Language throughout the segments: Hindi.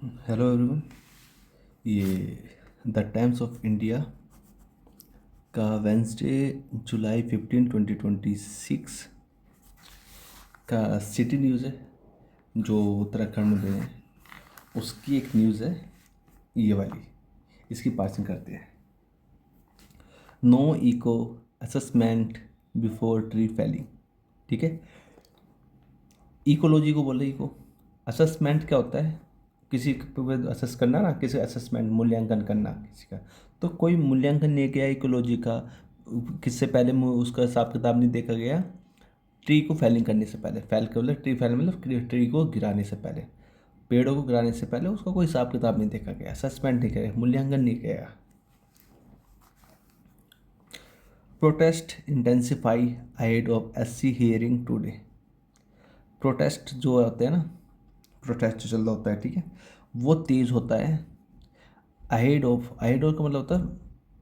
Hello everyone. ये द टाइम्स ऑफ इंडिया का वेंसडे जुलाई 15 2026 का सिटी न्यूज़ है जो उत्तराखंड में है। उसकी एक न्यूज़ है ये वाली, इसकी पासिंग करते हैं। No eco assessment before tree felling. ठीक है, इकोलॉजी को बोले इको। असेसमेंट क्या होता है? किसी पे असेस करना ना, किसी असेसमेंट मूल्यांकन करना किसी का। तो कोई मूल्यांकन नहीं किया इकोलॉजी का, किससे पहले उसका हिसाब किताब नहीं देखा गया। ट्री को फैलिंग करने से पहले, फैल के मतलब ट्री फैल मतलब ट्री को गिराने से पहले, पेड़ों को गिराने से पहले उसका कोई हिसाब किताब नहीं देखा गया, असेसमेंट नहीं किया, मूल्यांकन नहीं किया। Protest intensify ahead of SC hearing today. Protest जो होते हैं ना, प्रोटेस्ट जो चल रहा होता है, ठीक है, वो तेज़ होता है। अहेड ऑफ का मतलब होता है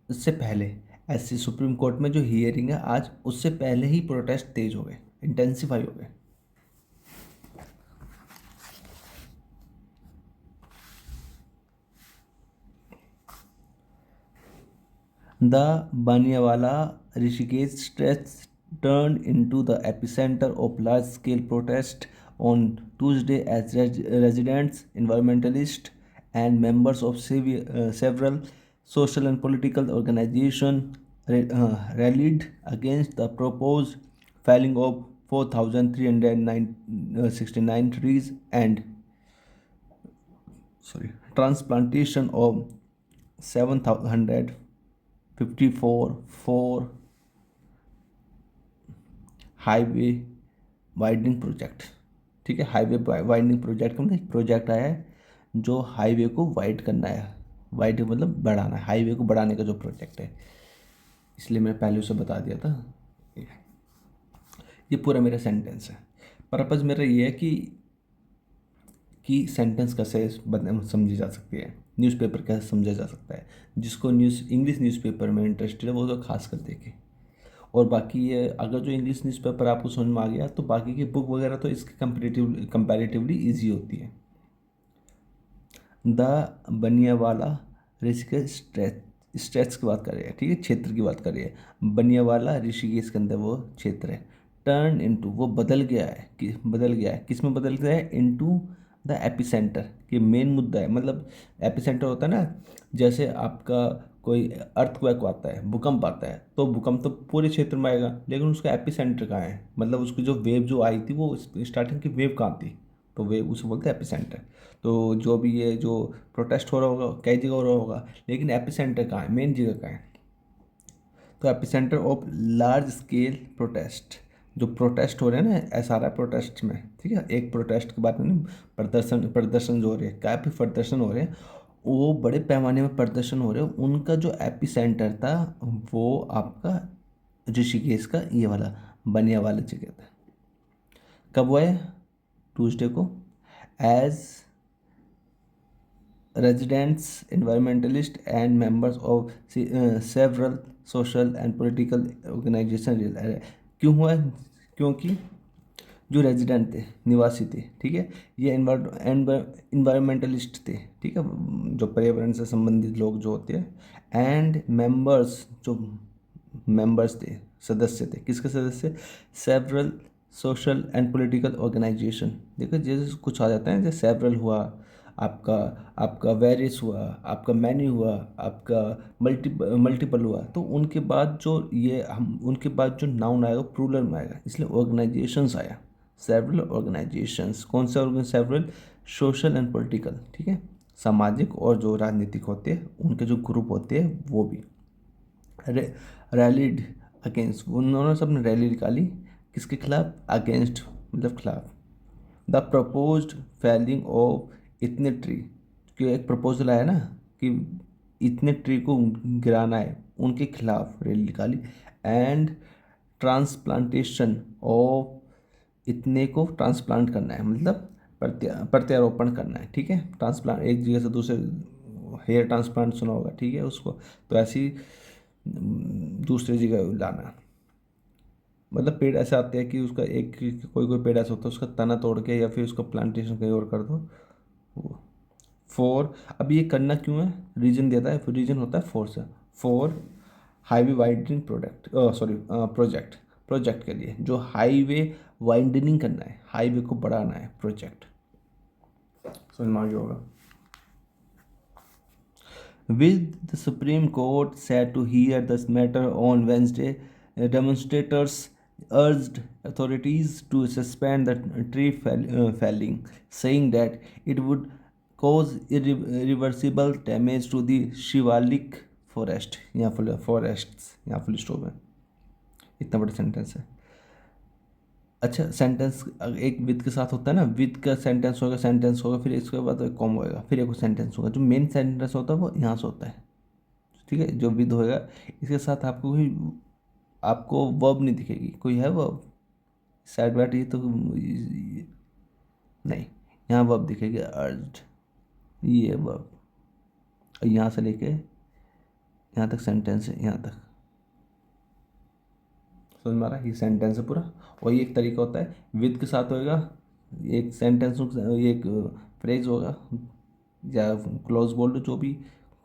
इससे पहले। ऐसे सुप्रीम कोर्ट में जो हियरिंग है आज, उससे पहले ही प्रोटेस्ट तेज हो गए, इंटेंसिफाई हो गए। The Baniawala Rishikesh stretch turned into the epicenter of large-scale protest on Tuesday as residents, environmentalists, and members of several social and political organizations rallied against the proposed felling of 4,369 trees and transplantation of 754 highway widening project. ठीक है, हाईवे वाइडनिंग प्रोजेक्ट का एक प्रोजेक्ट आया है जो हाईवे को वाइड करना है। वाइड मतलब बढ़ाना है, हाईवे को बढ़ाने का जो प्रोजेक्ट है। इसलिए मैं पहले उसे बता दिया था। ये पूरा मेरा सेंटेंस है। पर्पज़ मेरा ये है कि सेंटेंस कैसे समझी जा सकती है, न्यूज़पेपर कैसे समझा जा सकता है। जिसको इंग्लिश न्यूज़पेपर में इंटरेस्टेड है वो तो खास कर देखे। और बाकी ये अगर जो इंग्लिश न्यूज़पेपर आपको समझ में आ गया तो बाकी की बुक वगैरह तो इसके कंपैरेटिवली ईजी होती है। द बनियावाला ऋषिकेश स्ट्रेच की बात कर रही है, ठीक है, क्षेत्र की बात कर रही है। बनियावाला ऋषिकेश के अंदर वो क्षेत्र है। टर्न इनटू वो बदल गया है, बदल गया है, किस में बदल गया है? इनटू द एपिसेंटर, कि मेन मुद्दा है। मतलब एपिसेंटर होता है ना, जैसे आपका कोई अर्थक्वेक आता है, भूकंप आता है, तो भूकंप तो पूरे क्षेत्र में आएगा, लेकिन उसका एपिसेंटर कहाँ है? मतलब उसकी जो वेव जो आई थी वो स्टार्टिंग की वेव कहाँ थी? तो वे उसे बोलते हैं एपिसेंटर। तो जो भी ये जो प्रोटेस्ट हो रहा होगा कई जगह हो रहा होगा, लेकिन एपिसेंटर कहाँ है, मेन जगह कहाँ है? तो epicentre of large scale protest, जो प्रोटेस्ट हो रहे हैं ना SRI प्रोटेस्ट में, ठीक है, एक प्रोटेस्ट की बात नहीं, प्रदर्शन प्रदर्शन जो हो रहे हैं, काफ़ी प्रदर्शन हो रहे हैं, वो बड़े पैमाने में प्रदर्शन हो रहे हैं। उनका जो एपिसेंटर था वो आपका ऋषिकेश का ये वाला बनिया वाला जगह था। कब हुआ है? ट्यूसडे को। As residents, environmentalists, and members of several social and political organization। क्यों हुआ है? क्योंकि जो रेजिडेंट थे, निवासी थे, ठीक है, ये इन्वायरमेंटलिस्ट थे, ठीक है, जो पर्यावरण से संबंधित लोग जो होते हैं, एंड मेंबर्स, जो मेंबर्स थे, सदस्य थे, किसके सदस्य? Several social and political organisation. देखो जैसे कुछ आ जाता है, जैसे सेवरल हुआ, आपका आपका वेरियस हुआ, आपका मैनी हुआ, आपका मल्टीपल हुआ, तो उनके बाद जो ये हम उनके बाद जो नाउन आएगा प्लूरल में आएगा, इसलिए ऑर्गेनाइजेशंस आया। सेवरल ऑर्गेनाइजेशंस, कौन से organ? Several social and political, ठीक है, सामाजिक और जो राजनीतिक होते हैं उनके जो ग्रुप होते हैं वो भी रैलीड अगेंस्ट। उन्होंने सबने रैली निकाली किसके खिलाफ? अगेंस्ट मतलब खिलाफ। द प्रपोज्ड फेलिंग ऑफ इतने ट्री, कि एक प्रपोजल आया ना कि इतने ट्री को गिराना है, उनके खिलाफ रैली निकाली। एंड ट्रांसप्लांटेशन ऑफ, इतने को ट्रांसप्लांट करना है मतलब प्रत्यारोपण करना है, ठीक है, ट्रांसप्लांट एक जगह से दूसरे, हेयर ट्रांसप्लांट सुना होगा, ठीक है उसको, तो ऐसी दूसरी जगह लाना। मतलब पेड़ ऐसे आते हैं कि उसका एक कोई कोई पेड़ ऐसा होता है उसका तना तोड़ के या फिर उसका प्लांटेशन कहीं और कर दो। फॉर, अब ये करना क्यों है, रीजन देता है, रीजन होता है फोर से, for highway widening project, project के लिए जो हाईवे वाइडनिंग करना है, हाईवे को बढ़ाना है, प्रोजेक्ट। समझ में आ गया होगा। With the Supreme Court set to hear this matter on Wednesday, demonstrators urged authorities to suspend the tree felling, saying that it would cause irreversible damage to the Shivalik forest. यहाँ फुल forests, यहाँ फुल स्टॉप है, इतना बड़ा सेंटेंस है। अच्छा, सेंटेंस एक विद के साथ होता है ना, विद का सेंटेंस होगा फिर इसके बाद एक कॉमा होएगा, फिर एक सेंटेंस होगा। जो मेन सेंटेंस होता है वो यहाँ से होता है, ठीक है। जो विद होएगा इसके साथ आपको वर्ब नहीं दिखेगी, कोई है वर्ब साइड बैट, ये तो नहीं, यहाँ वर्ब दिखेगी अर्ज्ड, ये वर्ब, और यहाँ से लेके यहाँ तक सेंटेंस है, यहाँ तक। समझ में आ रहा है, ये सेंटेंस है पूरा। और ये एक तरीका होता है, विद के साथ होएगा एक सेंटेंस, एक फ्रेज होगा या क्लोज बोल लो जो भी,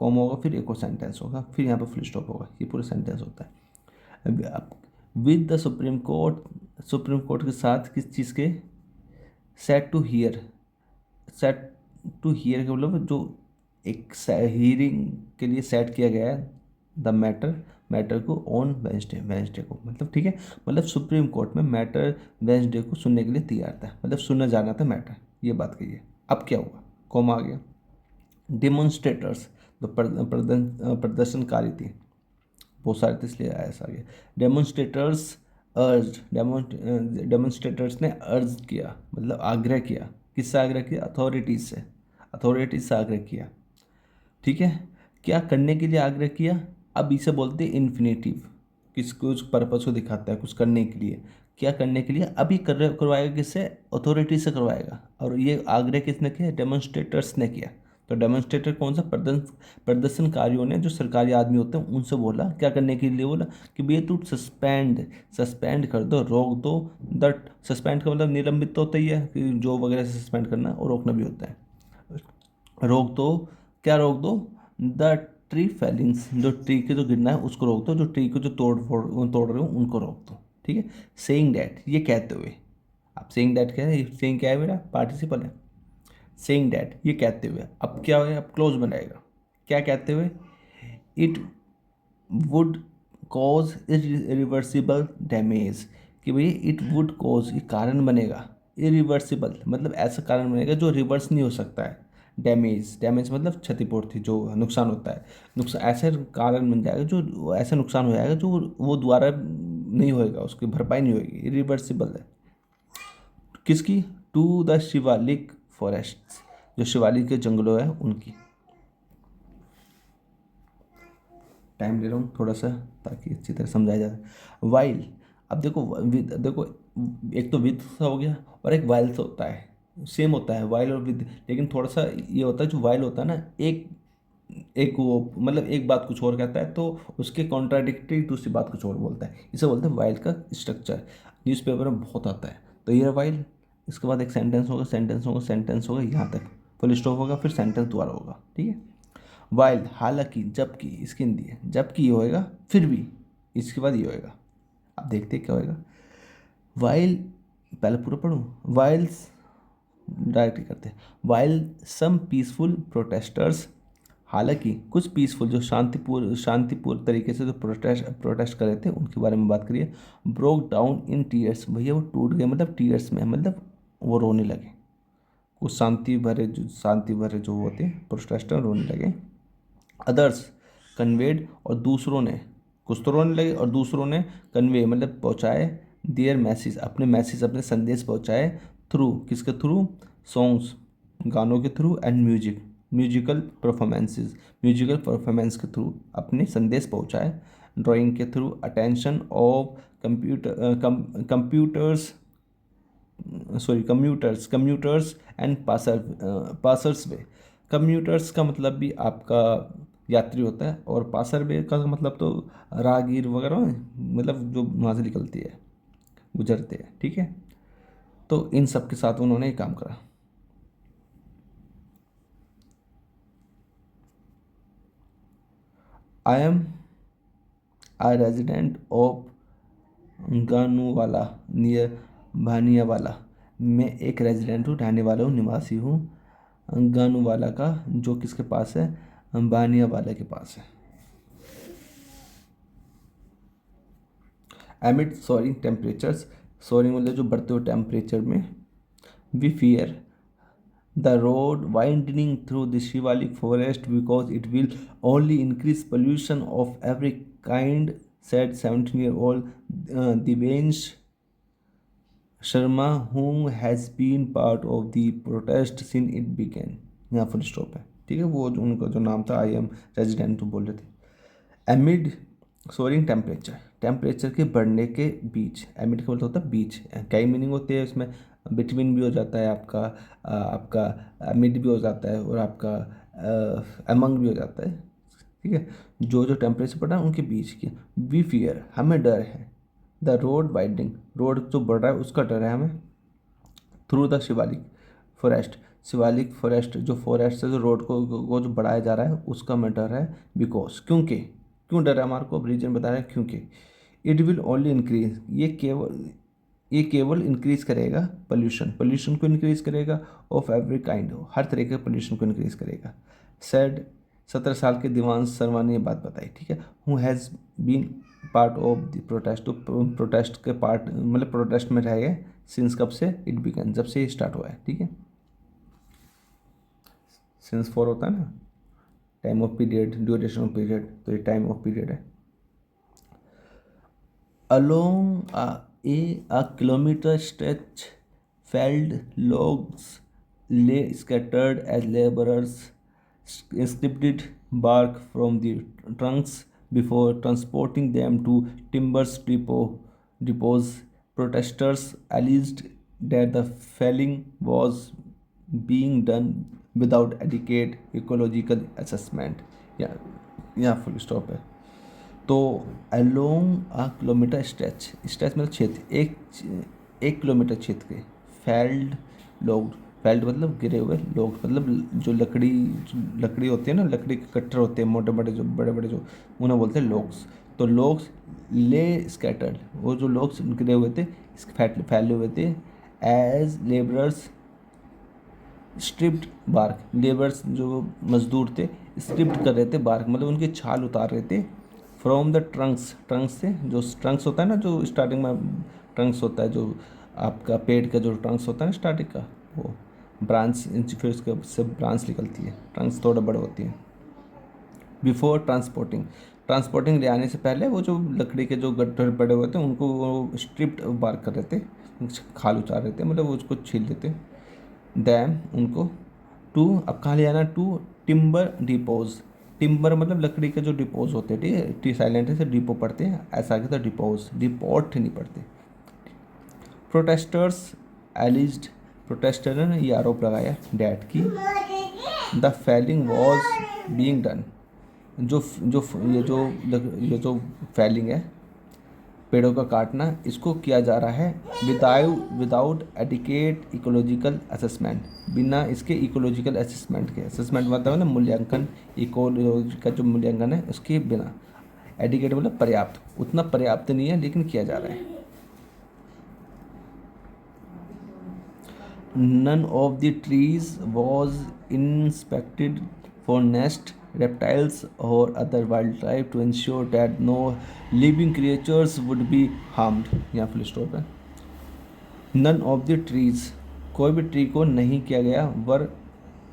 कॉम होगा, फिर एक और सेंटेंस होगा, फिर यहाँ पर फुल स्टॉप होगा, ये पूरा सेंटेंस होता है। विद द सुप्रीम कोर्ट के साथ किस चीज़ के, set to hear, set to hear का मतलब जो एक हियरिंग के लिए सेट किया गया है, द मैटर को ऑन वेंसडे को, मतलब ठीक है, मतलब सुप्रीम कोर्ट में मैटर वेंसडे को सुनने के लिए तैयार था, मतलब सुनना जाना था मैटर, ये बात कही है। अब क्या हुआ, कॉमा आ गया। डेमोन्स्ट्रेटर्स, जो प्रदर्शनकारी थी, बहुत सारे थे इसलिए आया ऐसा आगे। डेमोन्स्ट्रेटर्स डेमोन्स्ट्रेटर्स ने अर्ज किया, मतलब आग्रह किया, किससे आग्रह किया, अथॉरिटीज से आग्रह किया, ठीक है। क्या करने के लिए आग्रह किया, अब इसे बोलते हैं इन्फिनेटिव, कुछ पर्पस को दिखाता है, कुछ करने के लिए, क्या करने के लिए, अभी करवाएगा किससे, अथॉरिटी से करवाएगा। और ये आग्रह किसने किया, डेमोन्स्ट्रेटर्स ने किया। तो डेमोन्स्ट्रेटर कौन सा, प्रदर्शनकारियों ने, जो सरकारी आदमी होते हैं उनसे बोला, क्या करने के लिए बोला कि भैया तू सस्पेंड कर दो, रोक दो, दैट सस्पेंड का मतलब निलंबित तो होता ही है कि जॉब वगैरह से सस्पेंड करना, और रोकना भी होता है। रोक दो, क्या रोक दो, द ट्री फेलिंग्स, जो ट्री के जो गिरना है उसको रोक दो, जो ट्री को जो तोड़ रहे हो उनको रोक दो, ठीक है। सेइंग डैट, ये कहते हुए, अब सेइंग डैट क्या है, सेइंग क्या है मेरा, पार्टिसिपल है। सेइंग डैट, ये कहते हुए, अब क्या है, अब क्लोज बनाएगा, क्या कहते हुए, it would cause irreversible damage, कि भाई इट वुड कॉज, ये कारण बनेगा, इरिवर्सिबल मतलब ऐसा कारण बनेगा जो रिवर्स नहीं हो सकता है, डैमेज मतलब क्षतिपूर्ति, जो नुकसान होता है, नुकसान ऐसे कारण बन जाएगा, जो ऐसा नुकसान हो जाएगा जो वो दोबारा नहीं होएगा, उसकी भरपाई नहीं होगी, इरिवर्सिबल है। किसकी, टू द शिवालिक फॉरेस्ट, जो शिवालिक के जंगलों है उनकी। टाइम ले रहा हूँ थोड़ा सा ताकि अच्छी तरह समझाया जाए। वाइल, अब देखो देखो, एक तो विद सा हो गया और एक वाइल सा होता है, सेम होता है वाइल और विद, लेकिन थोड़ा सा ये होता है, जो वाइल होता है ना, एक एक वो मतलब एक बात कुछ और कहता है, तो उसके कॉन्ट्राडिक्टरी दूसरी बात कुछ और बोलता है, इसे बोलते हैं वाइल का स्ट्रक्चर। न्यूज़पेपर में बहुत आता है। तो ये वाइल, इसके बाद एक सेंटेंस होगा यहाँ तक, फुल स्टॉप होगा, फिर सेंटेंस दोबारा होगा, ठीक है। वाइल, हालांकि, जबकि, इसकी हिंदी है, जबकि ये होएगा, फिर भी, इसके बाद ये होएगा। अब देखते हैं क्या होएगा। वाइल, पहले पूरा पढ़ूँ, वाइल्स, डायरेक्ट ही करते हैं। वाइल सम पीसफुल प्रोटेस्टर्स, हालांकि कुछ पीसफुल, जो शांतिपूर्ण तरीके से जो प्रोटेस्ट कर रहे थे उनके बारे में बात करिए। ब्रोक डाउन इन टीयर्स, भैया वो टूट गए, मतलब टीयर्स में, मतलब वो रोने लगे। कुछ शांति भरे जो होते हैं प्रोटेस्टर, रोने लगे। अदर्स कन्वेड, और दूसरों ने, कुछ तो रोने लगे और दूसरों ने कन्वे मतलब पहुँचाए, देयर मैसेज, अपने संदेश पहुँचाए, थ्रू, किसके थ्रू, सॉन्ग्स, गानों के थ्रू, एंड म्यूजिकल परफॉर्मेंस के थ्रू अपने संदेश पहुँचाए। ड्राइंग के through attention of commuters and passers way. Commuters का मतलब भी आपका यात्री होता है, और पासर वे का मतलब तो राहगीर वगैरह, मतलब जो वहाँ से निकलती है, गुजरते हैं, ठीक है। तो इन सब के साथ उन्होंने ये काम करा। I am a resident of Ganuwala near Bhaniyawala. मैं एक रेजिडेंट हूँ, रहने वाला हूँ, निवासी हूँ गानूवाला का, जो किसके पास है, भानियावाला के पास है। एमिड सोअरिंग टेम्परेचर्स, सोअरिंग मतलब जो बढ़ते हुए टेम्परेचर में, we fear the road widening through the Shivalik forest because it will only increase pollution of every kind, said 17-year-old Divesh Sharma, who has been part of the protest since it began। यहाँ फुल स्टॉप है, ठीक है। वो उनका जो नाम था, आई एम रेजिडेंट तो बोल रहे थे। एमिड सोअरिंग टेम्परेचर, टेम्परेचर के बढ़ने के बीच, एमिड का मतलब होता है बीच, कई मीनिंग होते हैं इसमें, बिटवीन भी हो जाता है आपका, आपका मिड भी हो जाता है, और आपका अमंग भी हो जाता है, ठीक है। जो जो टेम्परेचर बढ़ा है उनके बीच की, वी फियर हमें डर है, द रोड वाइडनिंग रोड जो बढ़ रहा है उसका डर है हमें, through the Shivalik forest, Shivalik forest जो फॉरेस्ट है, जो रोड को जो बढ़ाया जा रहा है उसका हमें डर है, बिकॉज क्योंकि, क्यों डर है हमारे को, अब रीजन बता रहा है क्योंकि, इट विल ओनली इंक्रीज, ये केवल इंक्रीज करेगा पोल्यूशन, पोल्यूशन को इंक्रीज करेगा, ऑफ एवरी काइंड, हर तरह के पोल्यूशन को इंक्रीज करेगा, सैड 17 साल के दीवान शर्मा ने ये बात बताई, ठीक है। Who has been part of the protest, तो प्रोटेस्ट के पार्ट मतलब प्रोटेस्ट में रहे सिंस कब से, इट बिगन जब से ये स्टार्ट हुआ है, ठीक है। सिंस 4 होता है ना, time of period, duration of period, तो ये टाइम ऑफ पीरियड है। Along a kilometer stretch, felled logs lay scattered as laborers stripped bark from the trunks before transporting them to depots. Protesters alleged that the felling was being done without adequate ecological assessment। यहाँ फुल स्टॉप है। तो along a kilometre stretch, stretch मतलब क्षेत्र, एक किलोमीटर क्षेत्र के, फेल्ड लोग, फेल्ड मतलब गिरे हुए, लोग मतलब जो लकड़ी होती है ना, लकड़ी के कट्टर होते हैं मोटे मोटे, जो बड़े बड़े, जो उन्हें बोलते हैं लोग्स। तो लोग्स ले स्कैटर्ड, वो जो लोग गिरे हुए थे, फैले हुए थे, as labourers stripped bark, labourers जो मजदूर थे स्ट्रिप्ड कर रहे थे बार्क मतलब उनकी छाल उतार रहे थे, फ्रॉम द ट्रंक्स, ट्रंक्स से, जो ट्रंक्स होता है ना, जो स्टार्टिंग में ट्रंक्स होता है, जो आपका पेड़ का जो ट्रंक्स होता है ना स्टार्टिंग का, वो ब्रांच, फिर उसके से ब्रांच निकलती है, ट्रंक्स थोड़ा बड़े होती हैं। बिफोर ट्रांसपोर्टिंग, ट्रांसपोर्टिंग ले आने से पहले वो जो लकड़ी के जो गट्ठर बड़े हुए थे उनको वो स्ट्रिप्ड बार्क कर रहे थे, खाल उतार रहे थे, मतलब वो उसको छील देते, दैन उनको टू, अब कहाँ ले आना, टू टिम्बर डिपोज, टिम्बर मतलब लकड़ी के जो डिपोज होते हैं, ठीक है, टी साइलेंट है से डिपो पढ़ते हैं, ऐसा आगे था डिपोज, डिपोट नहीं पढ़ते। प्रोटेस्टर्स एलिज्ड, प्रोटेस्टर ने ये आरोप लगाया डैट की, the felling was being done, जो जो ये जो फेलिंग है, पेड़ों का काटना, इसको किया जा रहा है विदाउट एडिकेट इकोलॉजिकल असेसमेंट, बिना इसके इकोलॉजिकल असेसमेंट के, असेसमेंट मतलब है ना मूल्यांकन, इकोलॉजी का जो मूल्यांकन है उसके बिना, एडिकेट मतलब पर्याप्त, उतना पर्याप्त नहीं है लेकिन किया जा रहा है। None of the trees was inspected for nest, reptiles or other wildlife to ensure that no living creatures would be harmed। यहाँ फुल स्टॉप है। None of the trees, कोई भी ट्री को नहीं किया गया, वर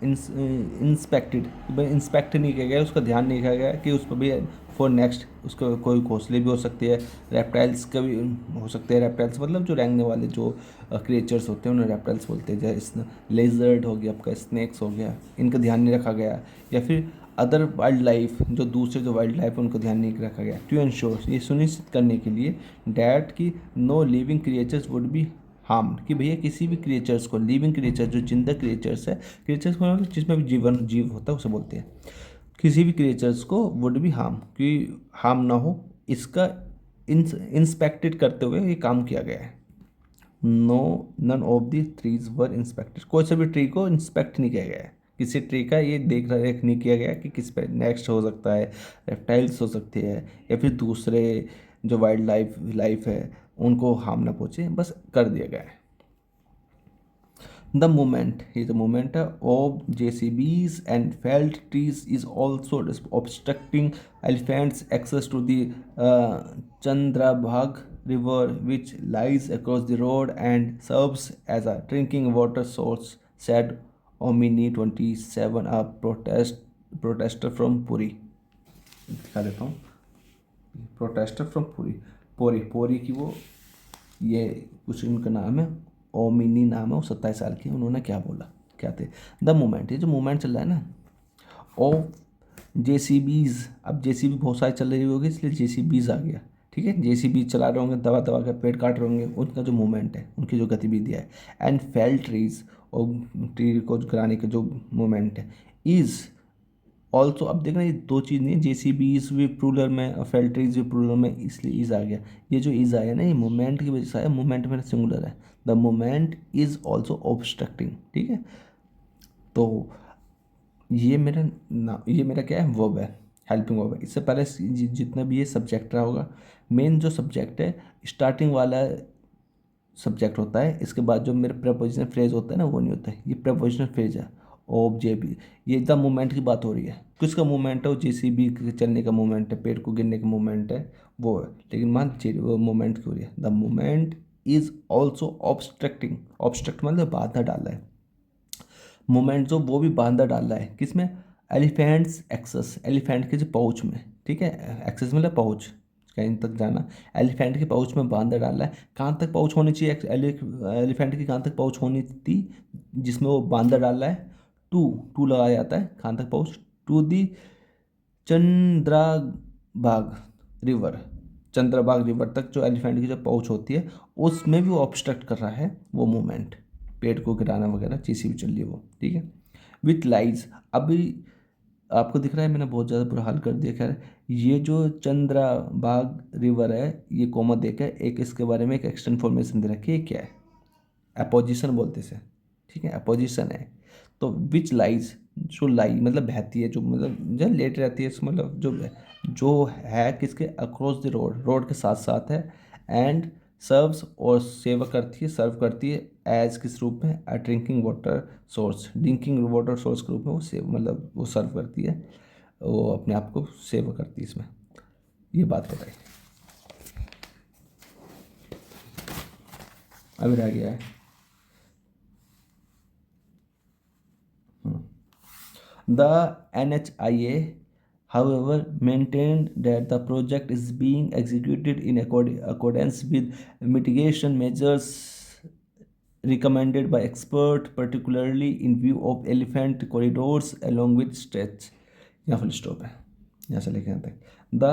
इंस्पेक्टेड, इंस्पेक्ट नहीं किया गया, उसका ध्यान नहीं किया गया कि उस पर भी फॉर नेक्स्ट, उसका कोई घोंसले भी हो सकते हैं, रेप्टाइल्स का भी हो सकते हैं, रेप्टाइल्स मतलब जो रेंगने वाले जो क्रिएचर्स होते हैं उन्हें रेप्टाइल्स बोलते हैं, जैसे लेजर्ड हो गया, आपका स्नैक्स हो गया, इनका ध्यान नहीं रखा गया, या फिर अदर वाइल्ड लाइफ, जो दूसरे जो वाइल्ड लाइफ है उनको ध्यान नहीं रखा गया, टू एंश्योर, ये सुनिश्चित करने के लिए, डैट की no living creatures would be harm, कि भैया किसी भी क्रिएचर्स को, लिविंग क्रिएचर जो जिंदा क्रिएचर्स है, क्रिएचर्स को मतलब जिसमें भी जीव होता है उसे बोलते हैं, किसी भी क्रिएचर्स को वुड भी हार्म, कि हार्म ना हो, इसका इंस्पेक्टेड करते हुए ये काम किया गया है। No, none of the trees were inspected, कोई सा भी ट्री को इंस्पेक्ट नहीं किया गया है, किसी ट्री का ये देख रेख नहीं किया गया कि किस पे नेक्स्ट हो सकता है, रेप्टाइल्स हो सकती है या फिर दूसरे जो वाइल्ड लाइफ है उनको हार्म ना पहुँचे, बस कर दिया गया है। द मूवमेंट, ये जो मूवमेंट है of JCBs and failed trees is also obstructing elephants access to the Chandrabhag river which lies across the road and serves as a drinking water source, said Omini 27, a protester from Puri। दिखा देता हूँ, प्रोटेस्टर फ्रॉम पुरी, पोरी की वो, ये कुछ उनका नाम है, ओमिनी नाम है, वो 27 साल की, उन्होंने क्या बोला, क्या थे। द मूवमेंट, ये जो मूवमेंट चल रहा है ना ऑफ JCBs, अब JCB बहुत सारे चल रही होगी इसलिए JCBs आ गया, ठीक है। JCB चला रहे होंगे, दबा दबा कर पेड़ काट रहे होंगे, उनका जो मूवमेंट है, उनकी जो गतिविधियाँ है, एंड फेल ट्रीज, और ट्री को गिराने का जो मूवमेंट है, इज़ ऑल्सो, अब देखना ये दो चीज़ नहीं है, JCBs भी प्लूरल में और फेल्ट्रीज भी प्लूरल में, इसलिए इज आ गया। ये जो इज आया ना, ये मोमेंट की वजह से आया, मोमेंट में सिंगुलर है। The moment is also obstructing, ठीक है। तो ये मेरा क्या है, वर्ब है, हेल्पिंग वर्ब है। इससे पहले जितना भी ये सब्जेक्ट रहा होगा, मेन जो सब्जेक्ट है स्टार्टिंग वाला सब्जेक्ट होता है, इसके बाद जो मेरे प्रपोजिशनल फ्रेज होता है ना वो नहीं होता है, ये प्रपोजिशनल फ्रेज है। ऑफ जे बी, ये एकदम मूवमेंट की बात हो रही है, किसका मूवमेंट है, वो JCB के चलने का मूवमेंट है, पेड़ को गिरने का मूवमेंट है वो है, लेकिन मान वो मूवमेंट की हो रही है। The movement is also obstructing, obstruct मतलब बाधा डाला है, मूवमेंट जो वो भी बांधा डाला है, किसमें, एलिफेंट्स एक्सेस, एलिफेंट के जो पाउच में, ठीक है, एक्सेस मतलब पाउच, कहीं तक जाना, एलिफेंट के पाउच में बांधा डाला है। कहाँ तक पाउच होनी चाहिए एलिफेंट की, कहाँ तक पाउच होनी थी जिसमें वो बांधा डाला है, टू टू लगाया जाता है, कहाँ तक पाउच, to the Chandrabagh river, Chandrabagh river तक जो एलिफेंट की जो पाउच होती है उसमें भी वो ऑब्स्ट्रक्ट कर रहा है वो मूवमेंट, पेड़ को गिराना वगैरह JCB चल रही है वो, ठीक है। विथ लाइज, अभी आपको दिख रहा है मैंने बहुत ज़्यादा बुरा हाल कर दिया। खैर, ये जो चंद्रबाग रिवर है, ये कोमा देकर एक इसके बारे में एक एक्स्ट्रा इन्फॉर्मेशन दे रखी है, क्या है, अपोजिशन बोलते से, ठीक है, अपोजिशन है। तो विच लाइज, जो लाई मतलब बहती है, जो मतलब जो लेट रहती है, मतलब जो है किसके, अक्रॉस द रोड, रोड के साथ साथ है, एंड सर्व्स, और सेवा करती है, सर्व करती है, एज किस रूप में, a drinking water source, drinking water source के रूप में वो सेव मतलब वो सर्व करती है, वो अपने आप को सेवा करती है इसमें, ये बात बताई। अभी रह गया है The NHIA, however, maintained that the project is being executed in accordance with mitigation measures recommended by experts, particularly in view of elephant corridors along with stretch। यहाँ फुल स्टॉप है, यहाँ से लेके यहाँ तक। The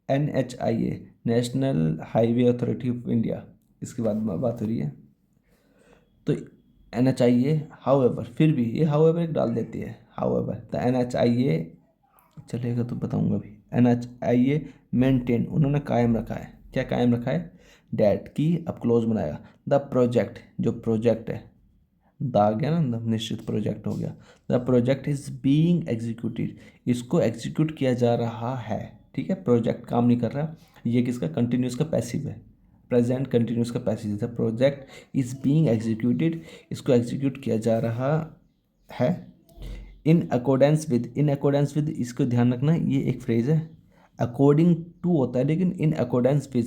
NHIA, national highway authority of India, इसके बाद बात हो रही है। तो NHIA, हाउएवर, फिर भी ये हाउएवर एक डाल देती है, हाउएवर द NHIA, चलेगा तो बताऊंगा अभी। NHIA मेंटेन, उन्होंने कायम रखा है, क्या कायम रखा है, डैट की, अब क्लोज बनाएगा, द प्रोजेक्ट, जो प्रोजेक्ट है, द आ गया ना, निश्चित प्रोजेक्ट हो गया, the project is being executed, इसको एग्जीक्यूट किया जा रहा है, ठीक है। प्रोजेक्ट काम नहीं कर रहा, ये किसका, कंटिन्यूस का पैसिव है, प्रेजेंट कंटिन्यूस का पैसिव है। प्रोजेक्ट इज बीइंग एग्जीक्यूटेड, इसको एग्जीक्यूट किया जा रहा है, इन अकॉर्डेंस विद, इसको ध्यान रखना, ये एक फ्रेज है, अकॉर्डिंग टू होता है, लेकिन in accordance with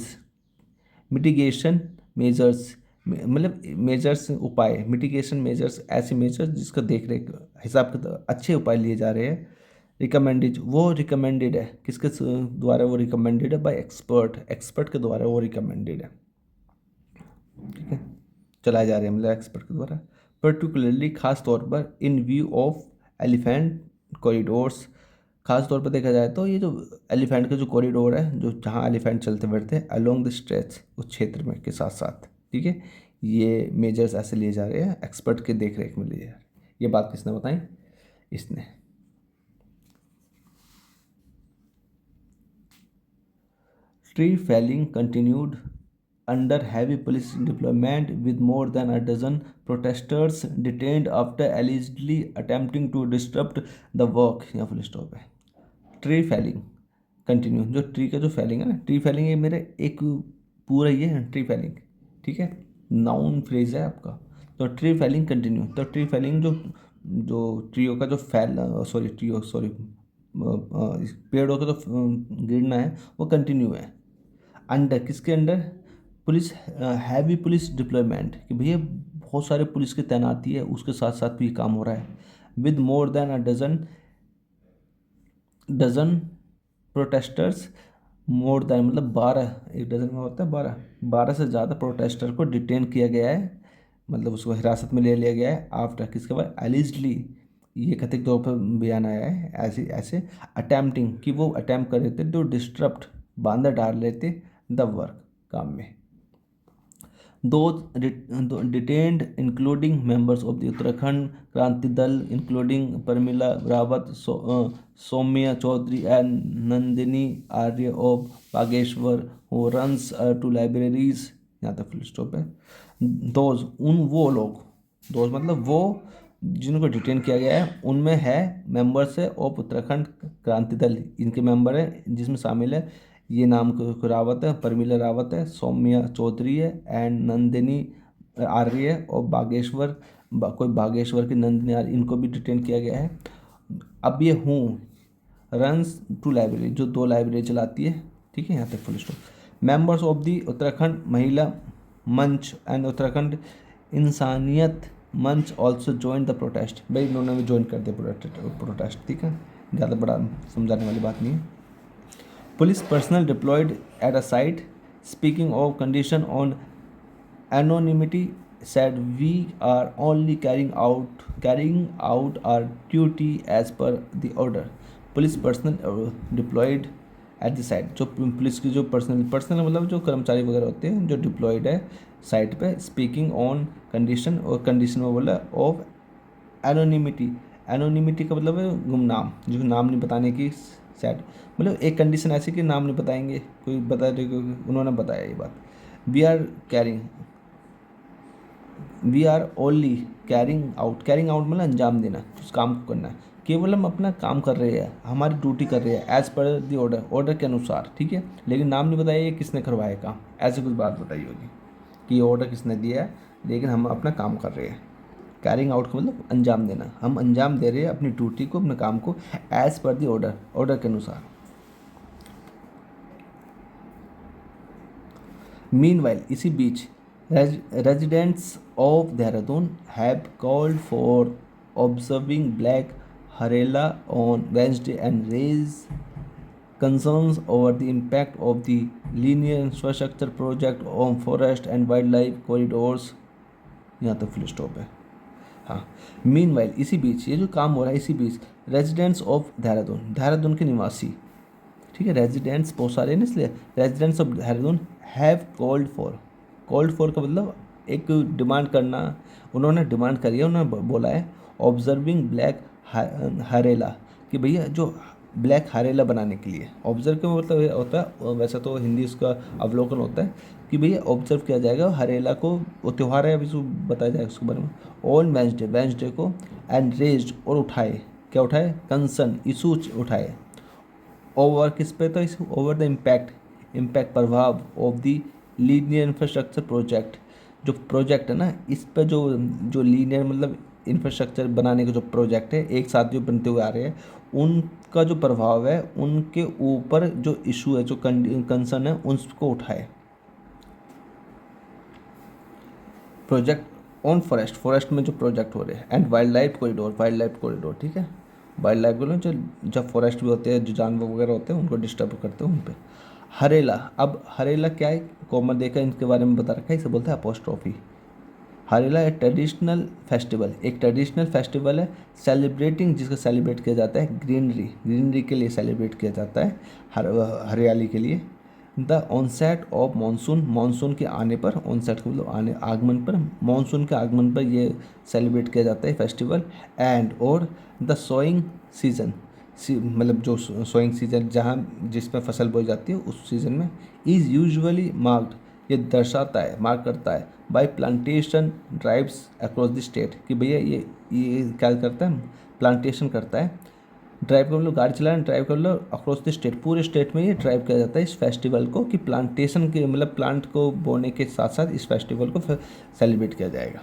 mitigation measures, मतलब मेजर्स उपाय, मिटिगेशन मेजर्स ऐसे मेजर्स जिसका देख रेख हिसाब के अच्छे उपाय लिए जा रहे हैं। रिकमेंडेड, वो रिकमेंडेड है, किसके द्वारा वो रिकमेंडेड है, बाय एक्सपर्ट, एक्सपर्ट के द्वारा वो रिकमेंडेड है, ठीक है, चलाए जा रहे हैं मतलब एक्सपर्ट के द्वारा। पर्टिकुलरली, खास तौर पर, इन व्यू ऑफ एलिफेंट कॉरिडोर्स, खास तौर पर देखा जाए तो ये जो एलिफेंट का जो कॉरिडोर है, जो जहाँ एलिफेंट चलते फिरते हैं अलोंग द स्ट्रेच, उस क्षेत्र में के साथ साथ, ठीक है, ये मेजर्स ऐसे लिए जा रहे हैं, एक्सपर्ट के देख रेख में लिए जा रहे हैं। ये बात किसने बताई, इसने। Tree felling continued under heavy police deployment with more than a dozen protesters detained after allegedly attempting to disrupt the work। यहाँ फुल स्टॉप है। ट्री फैलिंग कंटिन्यू, जो ट्री का जो फैलिंग है ना, ट्री फैलिंग ये मेरे एक पूरा ये है ट्री फैलिंग, ठीक है, नाउन फ्रेज है आपका। तो ट्री फैलिंग कंटिन्यू, तो ट्री फैलिंग जो जो ट्रीओ का जो सॉरी पेड़ों का जो गिरना है वो कंटिन्यू है। अंडर किसके under? Police, heavy police deployment, कि भैया बहुत सारे पुलिस की तैनाती है, उसके साथ साथ भी काम हो रहा है। With more than a dozen protesters, more than मतलब 12, एक डजन में होता है 12, 12 से ज़्यादा प्रोटेस्टर को डिटेन किया गया है, मतलब उसको हिरासत में ले लिया गया है। आफ्टर किसके बाद? एलिजली, ये कथित तौर पर बयान आया है, ऐसे ऐसे अटैम्प्टिंग, कि वो अटैम्प्ट कर रहे थे तो डिस्टर्प्ट, बांधा डाल रहे थे द वर्क, काम में। Those detained, including members of the Uttarakhand Kranti Dal, including Parmila Rawat, Soumya Chaudhary, and Nandini Arya of Bageshwar, who runs two libraries। यहाँ तक फुल स्टॉप है। दोज, वो लोग, दोज मतलब वो जिनको डिटेन किया गया है, उनमें है मेंबर्स है ऑफ उत्तराखंड क्रांति दल, इनके मेंबर है, जिसमें शामिल है ये नाम रावत है, परमिला रावत है, सौम्या चौधरी है, एंड नंदिनी आर्य है, और बागेश्वर कोई बागेश्वर की नंदिनी आर्य, इनको भी डिटेन किया गया है। अब ये हूँ रन्स टू लाइब्रेरी, जो 2 लाइब्रेरी चलाती है, ठीक है, यहाँ तक full stop. Members of the Uttarakhand महिला मंच एंड उत्तराखंड इंसानियत मंच ऑल्सो ज्वाइन द प्रोटेस्ट। भाई इन्होंने भी ज्वाइन कर दिया प्रोटेस्ट, ठीक है, ज़्यादा बड़ा समझाने वाली बात नहीं है। Police personnel deployed at a site, speaking of condition on anonymity, said we are only carrying out our duty as per the order। Police personal diploid at the site, जो पुलिस की जो पर्सनल मतलब जो कर्मचारी वगैरह होते हैं जो डिप्लॉयड है साइट पे, स्पीकिंग ऑन कंडीशन, और कंडीशन में बोला ऑफ एनोनिमिटी का मतलब है गुमनाम, जो नाम नहीं बताने की सेट, मतलब एक कंडीशन ऐसी कि नाम नहीं बताएंगे, कोई बता दे, उन्होंने बताया ये बात। We are only carrying out मतलब अंजाम देना, उस काम को करना है, केवल हम अपना काम कर रहे हैं, हमारी ड्यूटी कर रहे हैं एज पर दी ऑर्डर के अनुसार, ठीक है, लेकिन नाम नहीं बताया ये किसने करवाया काम, ऐसी कुछ बात बताई होगी कि ये ऑर्डर किसने दिया है, लेकिन हम अपना काम कर रहे हैं। कैरिंग आउट का मतलब अंजाम देना, हम अंजाम दे रहे हैं अपनी ड्यूटी को, अपने काम को एज पर दी ऑर्डर के अनुसार। मीनवाइल, इसी बीच residents of Dehradun have called for observing Black Harela on Wednesday and raised concerns over the impact of the linear infrastructure project on forest and wildlife corridors। यहाँ तक फुल स्टॉप है। हाँ, मीनवाइल, इसी बीच, ये जो काम हो रहा है इसी बीच, रेजिडेंट्स ऑफ देहरादून के निवासी, ठीक है, रेजिडेंट्स बहुत सारे हैं इसलिए residents of Dehradun have called for का मतलब एक डिमांड करना, उन्होंने डिमांड करी है, उन्होंने बोला है ऑब्जर्विंग ब्लैक हरेला, कि भैया जो ब्लैक हरेला बनाने के लिए, ऑब्जर्व का मतलब होता है, वैसे तो हिंदी उसका अवलोकन होता है कि भैया ऑब्जर्व किया जाएगा हरेला को, वो त्यौहार है, अभी उसको बताया जाएगा उसके बारे में, ऑन वेंसडे को, एंड रेज्ड, और उठाए, क्या उठाए, कंसर्न इशू उठाए, ओवर किस पे, तो इस ओवर द इम्पैक्ट प्रभाव of the linear infrastructure project, जो प्रोजेक्ट है ना इस पर, जो लीनियर मतलब इंफ्रास्ट्रक्चर बनाने के जो प्रोजेक्ट है एक साथ जो बनते हुए आ रहे हैं, उनका जो प्रभाव है उनके ऊपर जो इशू है, जो कंसर्न है, उसको उठाए। प्रोजेक्ट ऑन फॉरेस्ट में जो प्रोजेक्ट हो रहे हैं, एंड वाइल्ड लाइफ कॉरिडोर, ठीक है, वाइल्ड लाइफ बोलो, जब फॉरेस्ट भी होते हैं, जो जानवर वगैरह होते हैं उनको डिस्टर्ब करते हैं उन पर। हरेला, अब हरेला क्या है, कॉमन देखा इनके बारे में बता रखा है, इसे बोलते हैं अपोस्ट्रोफी। हरेला एक ट्रेडिशनल फेस्टिवल है, सेलिब्रेटिंग, जिसको सेलिब्रेट किया जाता है ग्रीनरी के लिए सेलिब्रेट किया जाता है, हरियाली के लिए। द ऑनसेट ऑफ मानसून के आने पर, ऑनसेट को मतलब आगमन पर, मानसून के आगमन पर ये सेलिब्रेट किया जाता है फेस्टिवल। एंड और द सोइंग सीजन, मतलब जो सोइंग सीजन जहाँ जिसमें फसल बोई जाती है उस सीज़न में, इज़ यूजुअली मार्क्ड, ये दर्शाता है, मार्क करता है by plantation drives across the state कि भैया ये क्या करता है, प्लांटेशन करता है, ड्राइव कर लो, गाड़ी चलाना ड्राइव कर लो अक्रॉस द स्टेट, पूरे स्टेट में ये ड्राइव किया जाता है इस फेस्टिवल को, कि प्लांटेशन के मतलब प्लांट को बोने के साथ साथ इस फेस्टिवल को सेलिब्रेट किया जाएगा।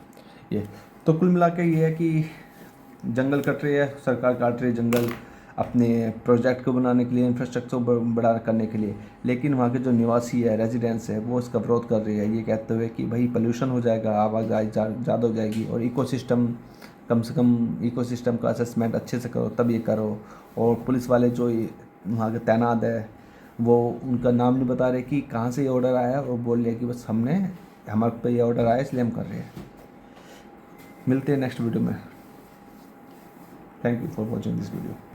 ये तो कुल मिला के ये है कि जंगल कट रही है, सरकार काट रही है जंगल अपने प्रोजेक्ट को बनाने के लिए, इंफ्रास्ट्रक्चर को बड़ा करने के लिए, लेकिन वहाँ के जो निवासी है, रेजिडेंट्स है, वो इसका विरोध कर रही है, ये कहते हुए कि भाई पोल्यूशन हो जाएगा, आवाजाही ज़्यादा हो जाएगी, और इकोसिस्टम कम से कम इकोसिस्टम का असेसमेंट अच्छे से करो तब ये करो। और पुलिस वाले जो वहाँ के तैनात है वो उनका नाम नहीं बता रहे कि कहाँ से ये ऑर्डर आया, और बोल रहे कि बस हमारे पे ये ऑर्डर आया इसलिए हम कर रहे हैं। मिलते हैं नेक्स्ट वीडियो में। Thank you for watching this video.